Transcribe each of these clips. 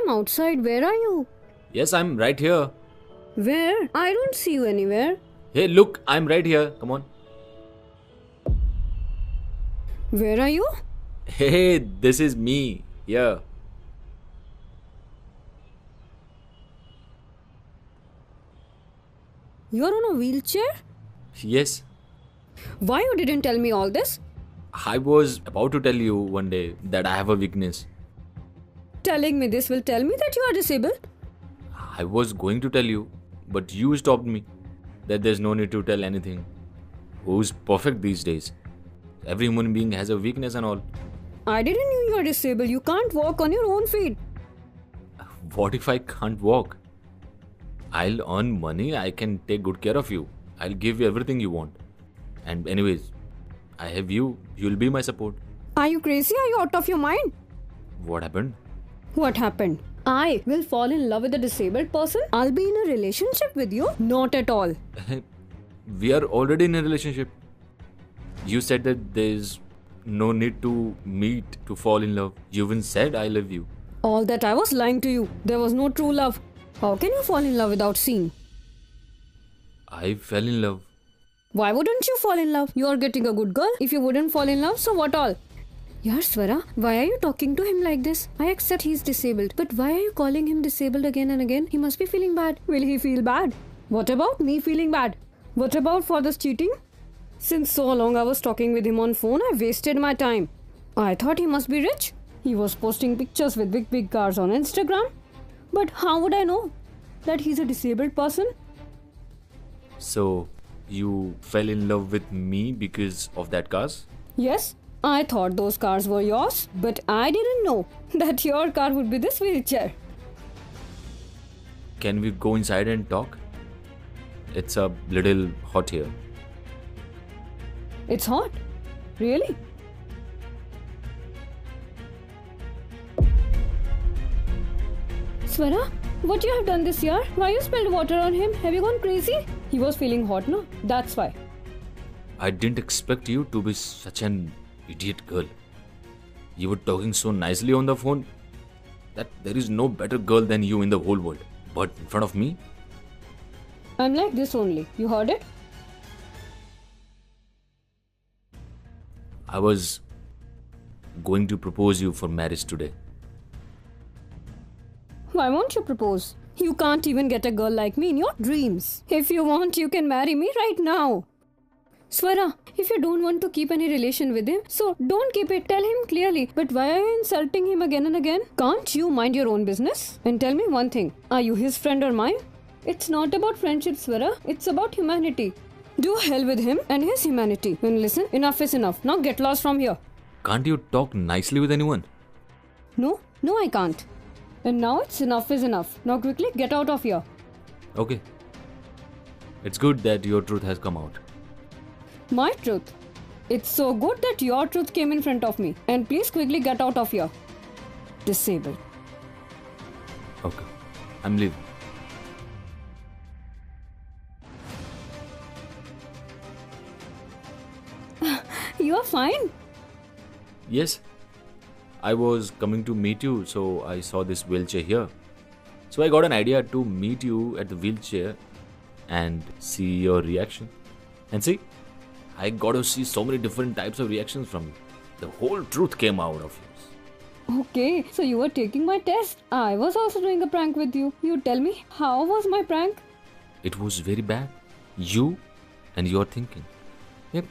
I'm outside. Where are you? Yes, I'm right here. Where? I don't see you anywhere. Hey, look, I'm right here. Come on. Where are you? Hey, this is me. Here. You're on a wheelchair? Yes, Why you didn't tell me all this? I was about to tell you one day that I have a weakness. Telling me this will tell me that you are disabled? I was going to tell you, but you stopped me. That there's no need to tell anything. Who's perfect these days? Every human being has a weakness and all. I didn't know you are disabled. You can't walk on your own feet. What if I can't walk? I'll earn money, I can take good care of you. I'll give you everything you want. And anyways, I have you. You'll be my support. Are you crazy? Are you out of your mind? What happened? What happened? I will fall in love with a disabled person? I'll be in a relationship with you? Not at all. We are already in a relationship. You said that there's no need to meet to fall in love. You even said I love you. All that I was lying to you. There was no true love. How can you fall in love without seeing? I fell in love. Why wouldn't you fall in love? You are getting a good girl. If you wouldn't fall in love, so what all? Yeah, Swara, why are you talking to him like this? I accept he's disabled, but why are you calling him disabled again and again? He must be feeling bad. Will he feel bad? What about me feeling bad? What about for this cheating? Since so long I was talking with him on phone, I wasted my time. I thought he must be rich. He was posting pictures with big cars on Instagram. But how would I know that he's a disabled person? So, you fell in love with me because of that cars? Yes, I thought those cars were yours, but I didn't know that your car would be this wheelchair. Can we go inside and talk? It's a little hot here. It's hot. Really? Swara, what you have done this year? Why you spilled water on him? Have you gone crazy? He was feeling hot, no? That's why. I didn't expect you to be such an idiot girl. You were talking so nicely on the phone that there is no better girl than you in the whole world. But in front of me, I'm like this only. You heard it? I was going to propose you for marriage today. Why won't you propose? You can't even get a girl like me in your dreams. If you want, you can marry me right now. Swara, if you don't want to keep any relation with him, so don't keep it. Tell him clearly. But why are you insulting him again and again? Can't you mind your own business? And tell me one thing. Are you his friend or mine? It's not about friendship, Swara. It's about humanity. Do hell with him and his humanity. And listen, enough is enough. Now get lost from here. Can't you talk nicely with anyone? No, I can't. And now it's enough is enough. Now quickly get out of here. Okay. It's good that your truth has come out. My truth. It's so good that your truth came in front of me. And please quickly get out of here. Disabled. Okay. I'm leaving. You are fine. Yes. I was coming to meet you, so I saw this wheelchair here. So I got an idea to meet you at the wheelchair and see your reaction. And see, I got to see so many different types of reactions from you. The whole truth came out of you. Okay, so you were taking my test. I was also doing a prank with you. You tell me, how was my prank? It was very bad. You and your thinking. Yep.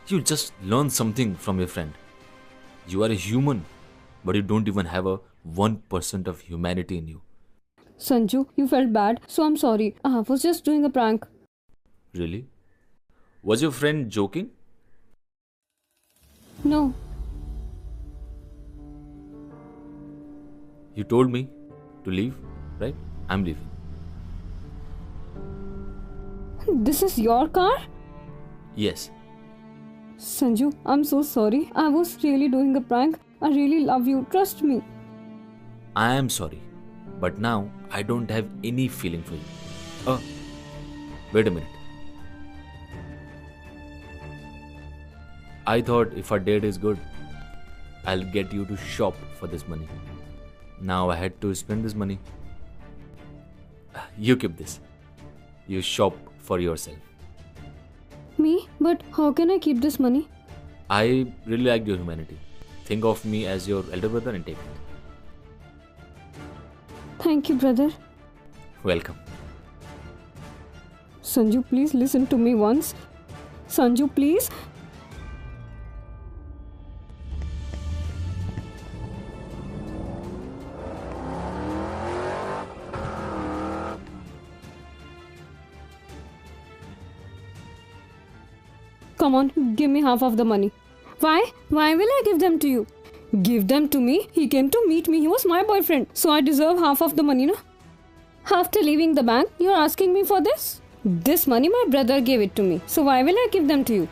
You just learn something from your friend. You are a human, but you don't even have a 1% of humanity in you. Sanju, you felt bad, so I'm sorry. I was just doing a prank. Really? Was your friend joking? No. You told me to leave, right? I'm leaving. This is your car? Yes. Sanju, I'm so sorry. I was really doing a prank. I really love you. Trust me. I am sorry, but now I don't have any feeling for you. Oh, wait a minute. I thought if our date is good, I'll get you to shop for this money. Now I had to spend this money. You keep this. You shop for yourself. Me? But how can I keep this money? I really liked your humanity. Think of me as your elder brother and take it. Thank you, brother. Welcome. Sanju, please listen to me once. Sanju, please. Come on, give me half of the money. Why? Why will I give them to you? Give them to me? He came to meet me. He was my boyfriend. So I deserve half of the money, no? After leaving the bank, you're asking me for this? This money my brother gave it to me. So why will I give them to you?